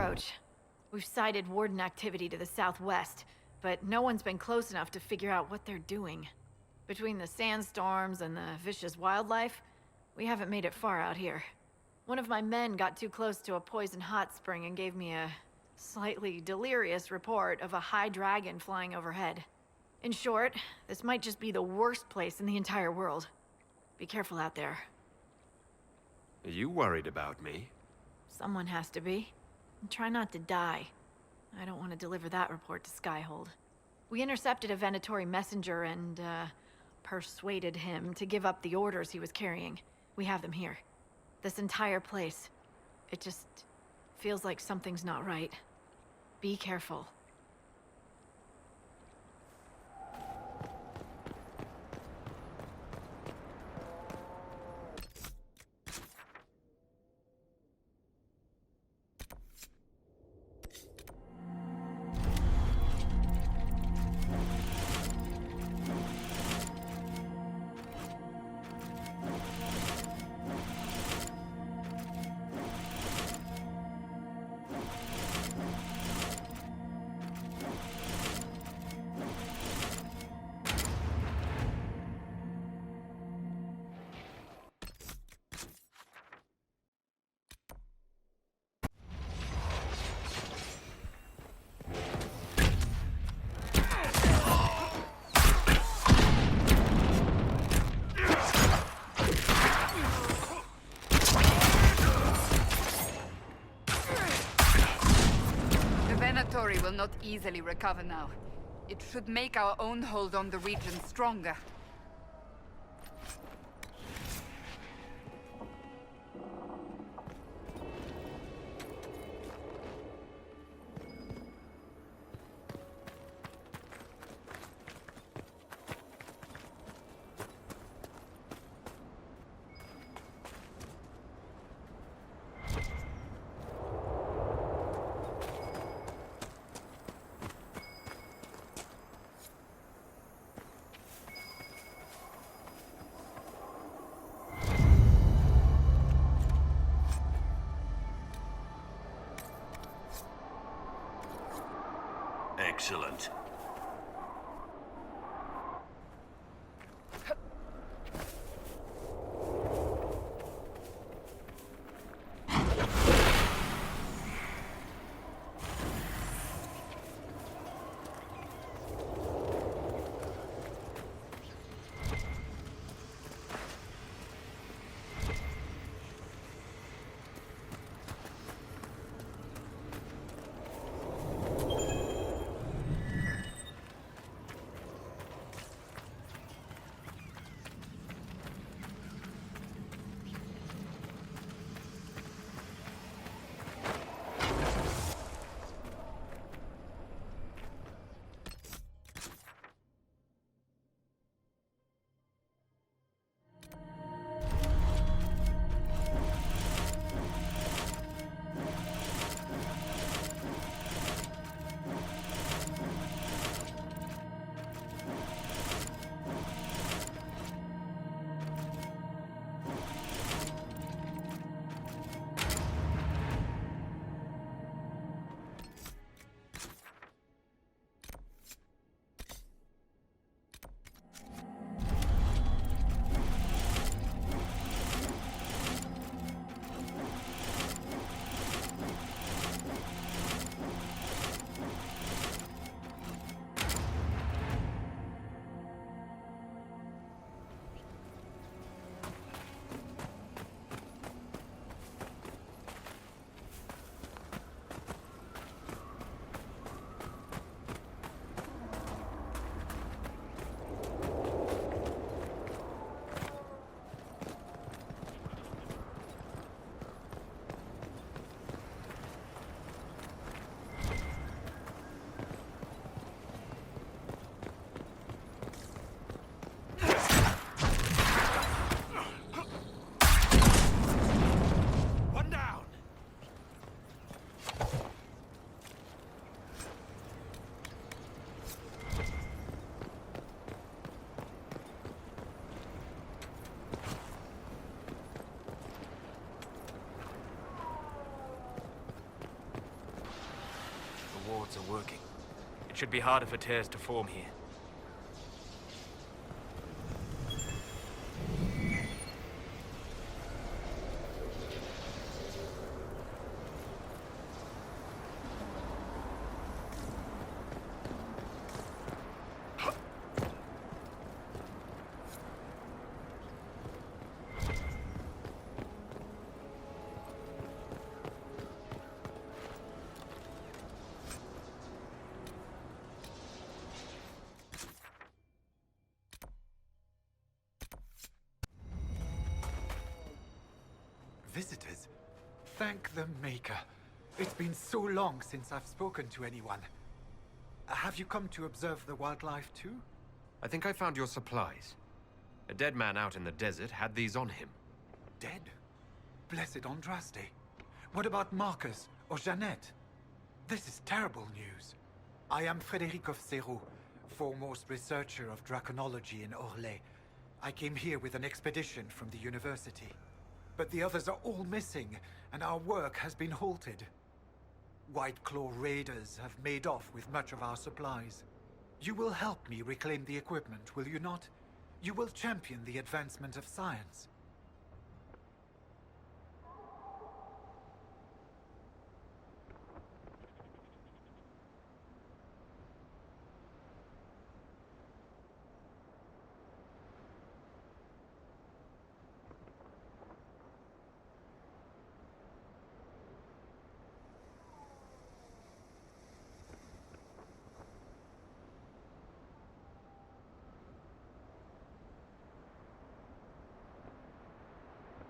approach. We've sighted Warden activity to the southwest, but no one's been close enough to figure out what they're doing. Between the sandstorms and the vicious wildlife, we haven't made it far out here. One of my men got too close to a poison hot spring and gave me a slightly delirious report of a high dragon flying overhead. In short, this might just be the worst place in the entire world. Be careful out there. Are you worried about me? Someone has to be. And try not to die. I don't want to deliver that report to Skyhold. We intercepted a Venatori messenger and, persuaded him to give up the orders he was carrying. We have them here. This entire place. It just feels like something's not right. Be careful. Astorium will not easily recover now. It should make our own hold on the region stronger. Excellent. methods are working. It should be harder for tears to form here. Visitors? Thank the Maker. It's been so long since I've spoken to anyone. Have you come to observe the wildlife too? I think I found your supplies. A dead man out in the desert had these on him. Dead? Blessed Andraste. What about Marcus or Jeannette? This is terrible news. I am Frédéric of Serrault, foremost researcher of draconology in Orlais. I came here with an expedition from the university. But the others are all missing, and our work has been halted. White Claw raiders have made off with much of our supplies. You will help me reclaim the equipment, will you not? You will champion the advancement of science.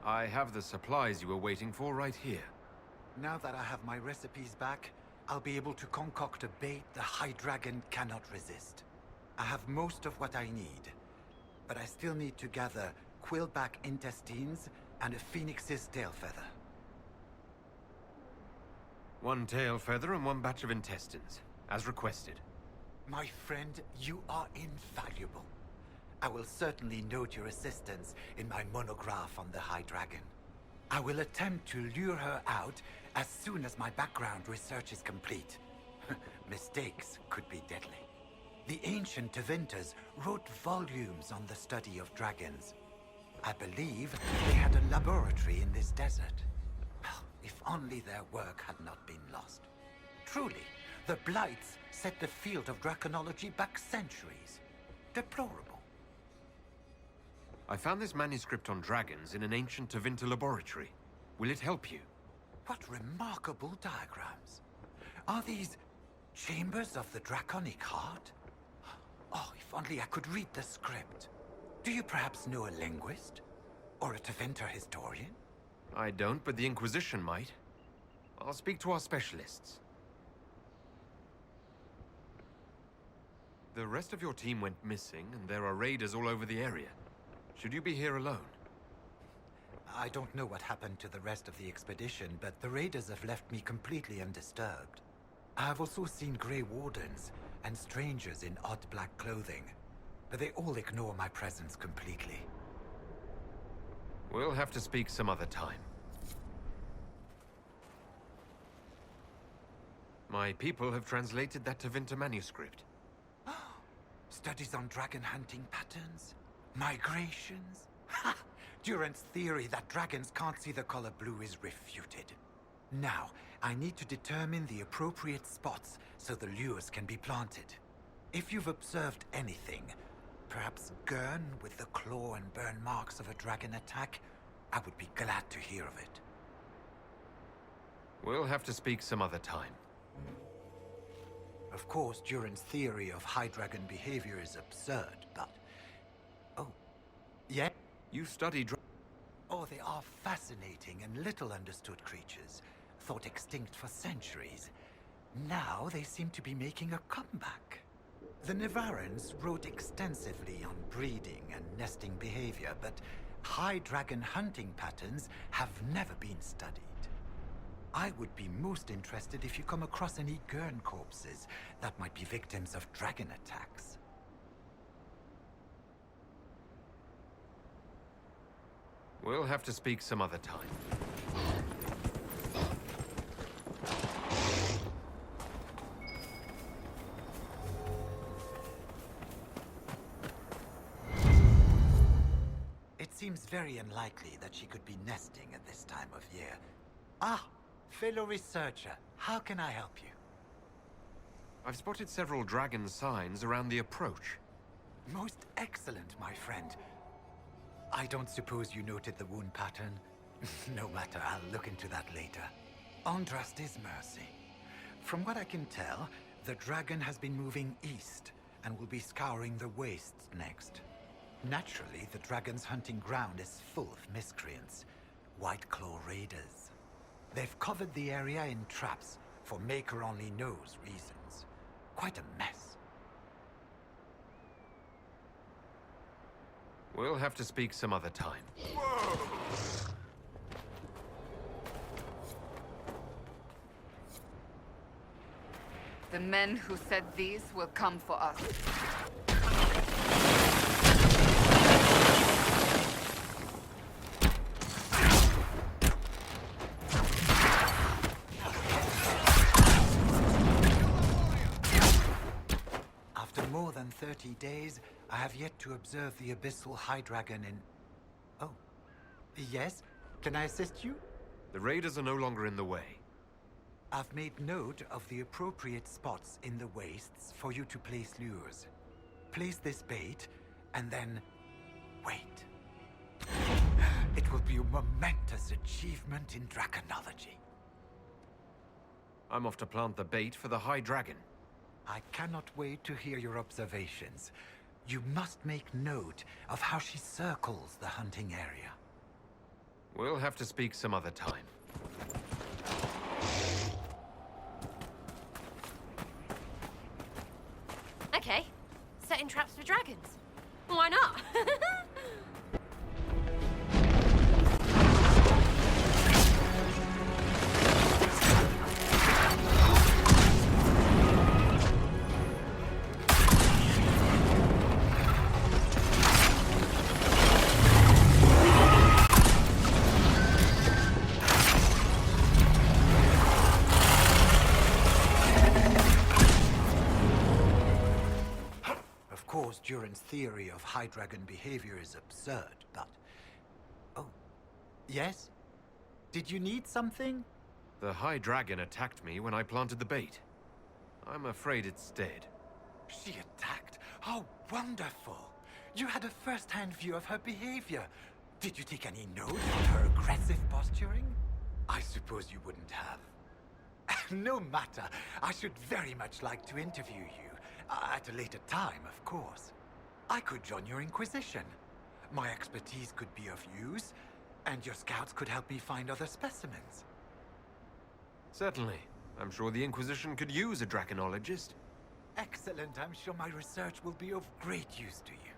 I have the supplies you were waiting for right here. Now that I have my recipes back, I'll be able to concoct a bait the High Dragon cannot resist. I have most of what I need, but I still need to gather quillback intestines and a phoenix's tail feather. 1 tail feather and 1 batch of intestines, as requested. My friend, you are invaluable. I will certainly note your assistance in my monograph on the High Dragon. I will attempt to lure her out as soon as my background research is complete. Mistakes could be deadly. The ancient Tevinters wrote volumes on the study of dragons. I believe they had a laboratory in this desert. If only their work had not been lost. Truly, the Blights set the field of draconology back centuries. Deplorable. I found this manuscript on dragons in an ancient Tevinter laboratory. Will it help you? What remarkable diagrams. Are these chambers of the draconic heart? Oh, if only I could read the script. Do you perhaps know a linguist? Or a Tevinter historian? I don't, but the Inquisition might. I'll speak to our specialists. The rest of your team went missing, and there are raiders all over the area. Should you be here alone? I don't know what happened to the rest of the expedition, but the raiders have left me completely undisturbed. I have also seen Grey Wardens and strangers in odd black clothing, but they all ignore my presence completely. We'll have to speak some other time. My people have translated that Tevinter manuscript. Studies on dragon hunting patterns? Migrations? Ha! Durant's theory that dragons can't see the color blue is refuted. Now, I need to determine the appropriate spots so the lures can be planted. If you've observed anything, perhaps Gurn with the claw and burn marks of a dragon attack, I would be glad to hear of it. We'll have to speak some other time. Of course, Durant's theory of high dragon behavior is absurd, but... Oh. Yeah? You study Oh, they are fascinating and little understood creatures, thought extinct for centuries. Now they seem to be making a comeback. The Nevarrans wrote extensively on breeding and nesting behavior, but high dragon hunting patterns have never been studied. I would be most interested if you come across any Gurn corpses that might be victims of dragon attacks. We'll have to speak some other time. It seems very unlikely that she could be nesting at this time of year. Ah, fellow researcher, how can I help you? I've spotted several dragon signs around the approach. Most excellent, my friend. I don't suppose you noted the wound pattern? No matter, I'll look into that later. Andrast is mercy. From what I can tell, the dragon has been moving east and will be scouring the wastes next. Naturally, the dragon's hunting ground is full of miscreants, White Claw raiders. They've covered the area in traps for Maker only knows reasons. Quite a mess. We'll have to speak some other time. The men who said these will come for us. After more than 30 days, I have yet to observe the Abyssal High Dragon in... Oh. Yes? Can I assist you? The raiders are no longer in the way. I've made note of the appropriate spots in the wastes for you to place lures. Place this bait, and then... wait. It will be a momentous achievement in draconology. I'm off to plant the bait for the High Dragon. I cannot wait to hear your observations. You must make note of how she circles the hunting area. We'll have to speak some other time. Okay, setting traps for dragons. Why not? Of course, Duran's theory of High Dragon behavior is absurd, but... Oh. Yes? Did you need something? The High Dragon attacked me when I planted the bait. I'm afraid it's dead. She attacked? How wonderful! You had a first-hand view of her behavior. Did you take any note of her aggressive posturing? I suppose you wouldn't have. No matter. I should very much like to interview you. At a later time, of course. I could join your Inquisition. My expertise could be of use, and your scouts could help me find other specimens. Certainly. I'm sure the Inquisition could use a draconologist. Excellent. I'm sure my research will be of great use to you.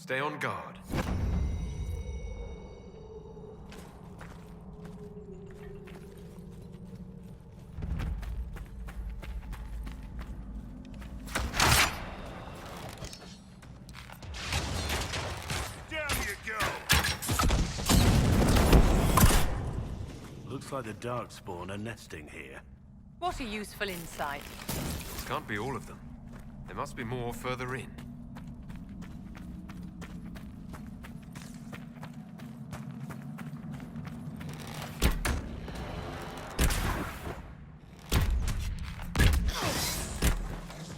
Stay on guard. Down you go! Looks like the Darkspawn are nesting here. What a useful insight. This can't be all of them. There must be more further in.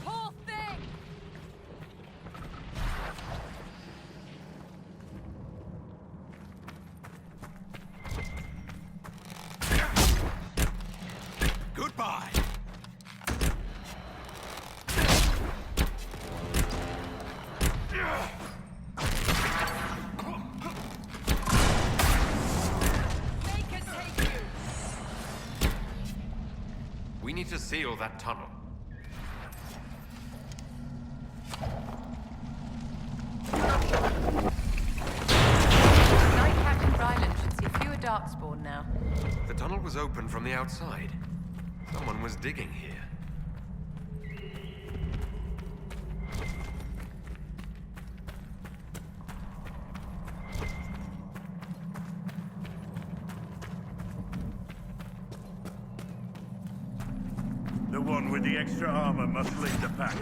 Poor thing! Goodbye! Make it take you! We need to seal that tunnel. Night Captain's Island should see fewer Darkspawn now. The tunnel was open from the outside. Someone was digging here. The one with the extra armor must lead the pack.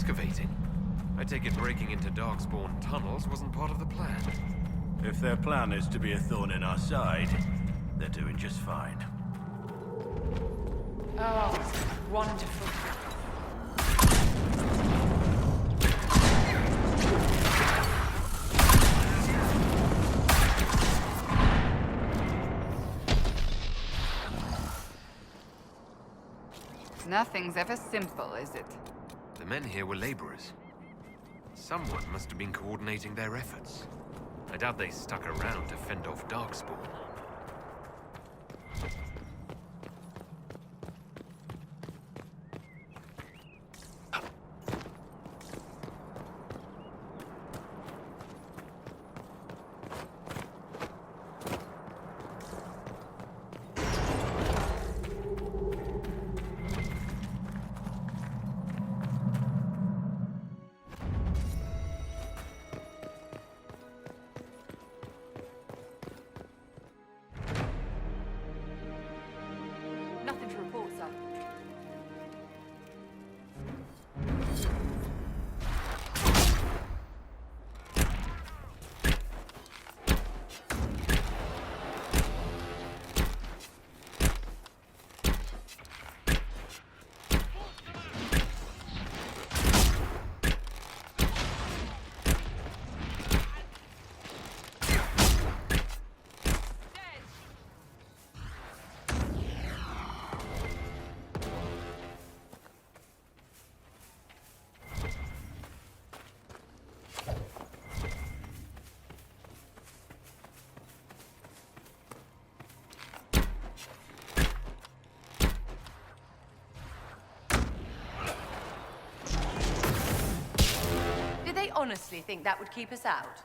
excavating. I take it breaking into Darkspawn tunnels wasn't part of the plan. If their plan is to be a thorn in our side, they're doing just fine. Oh, wonderful. Nothing's ever simple, is it? The men here were laborers. Someone must have been coordinating their efforts. I doubt they stuck around to fend off Darkspawn. Nothing to report, sir. Did they honestly think that would keep us out?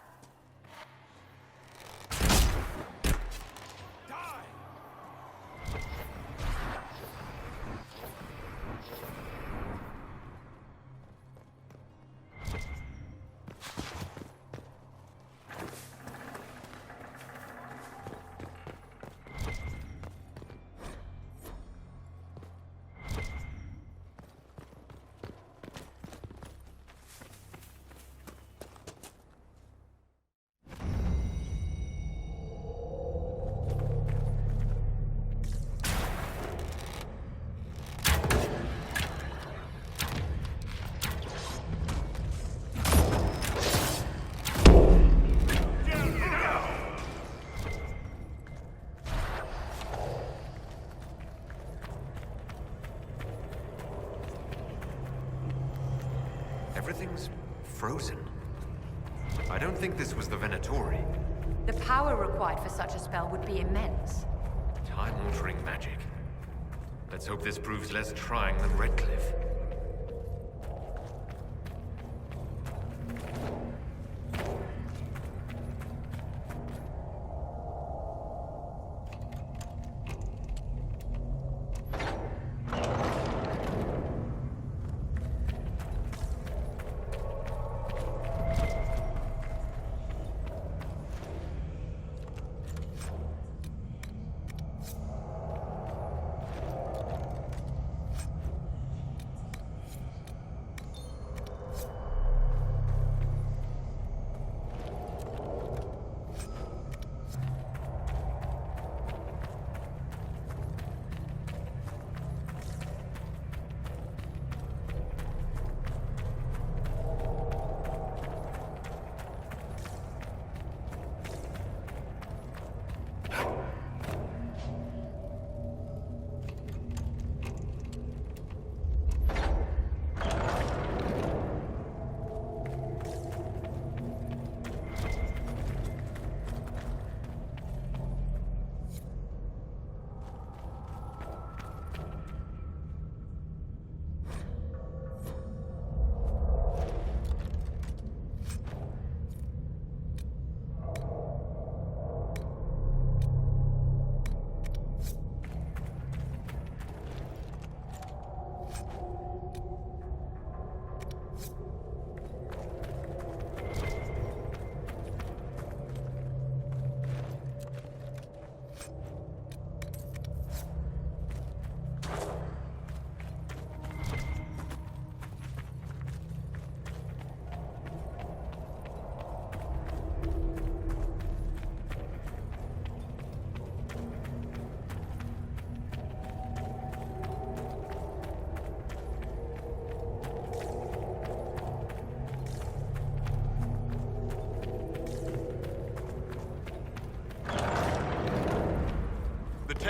Everything's frozen. I don't think this was the Venatori. The power required for such a spell would be immense. Time-altering magic. Let's hope this proves less trying than Redcliffe.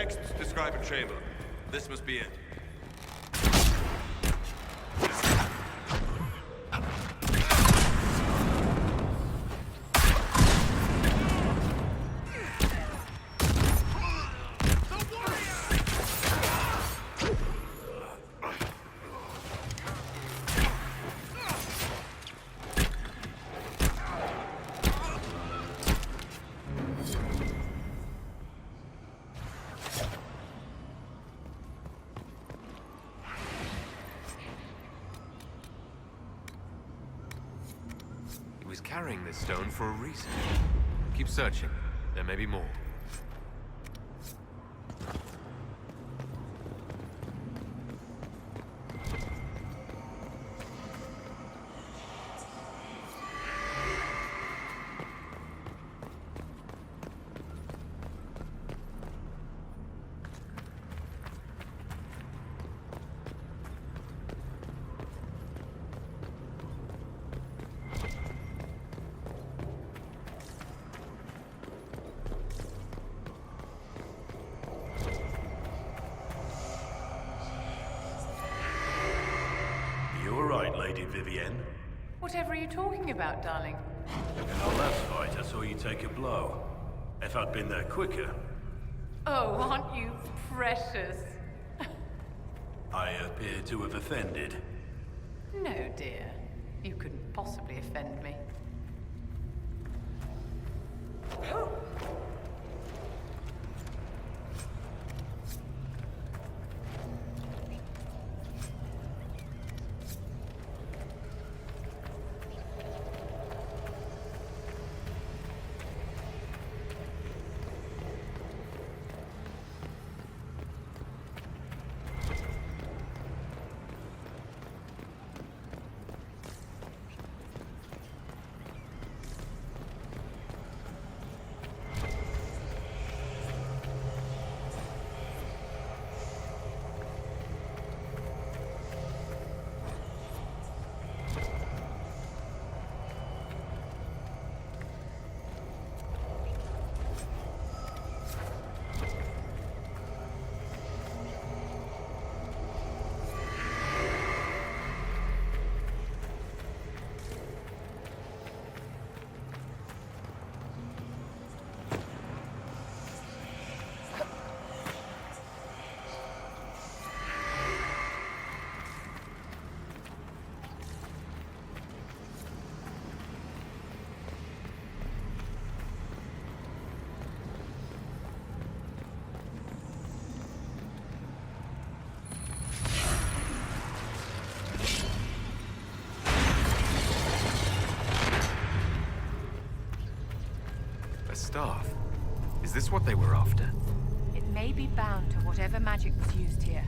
Texts describe a chamber. This must be it. He was carrying this stone for a reason. Keep searching. There may be more. You all right, Lady Vivienne? Whatever are you talking about, darling? In our last fight, I saw you take a blow. If I'd been there quicker, Oh, aren't you precious? I appear to have offended. No, dear. You couldn't possibly offend me. A staff? Is this what they were after? It may be bound to whatever magic was used here.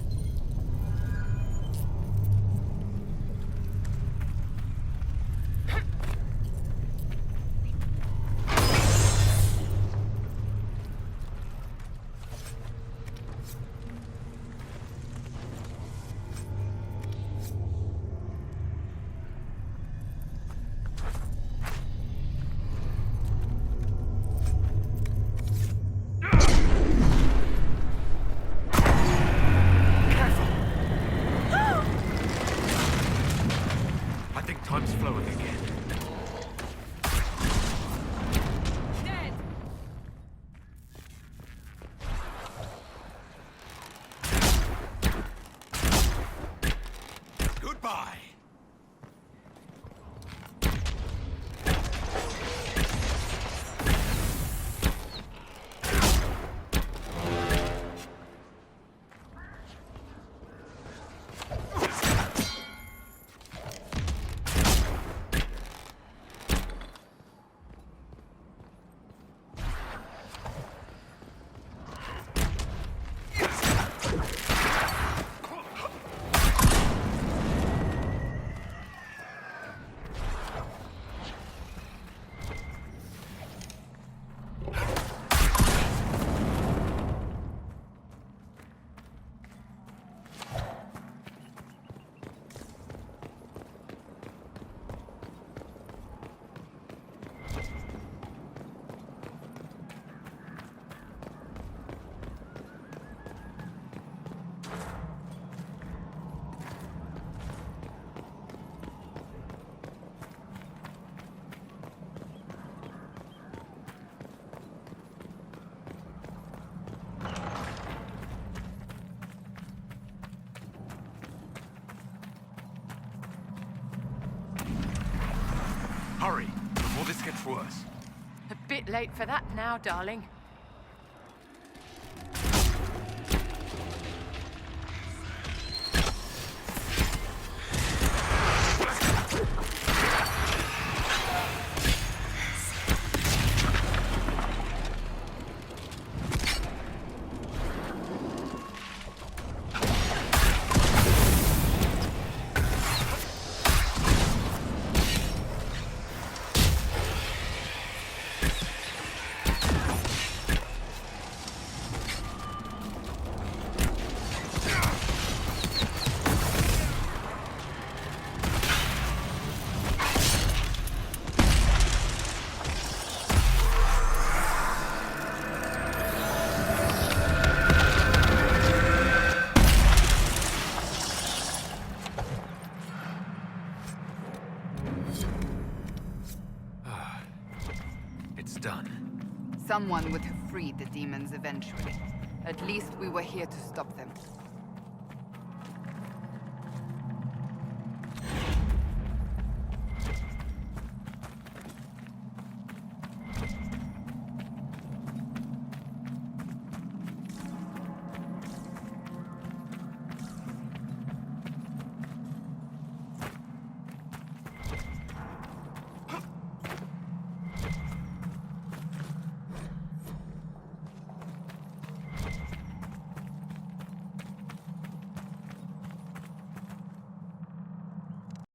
much worse. A bit late for that now, darling. It's done. Someone would have freed the demons eventually. At least we were here to stop them.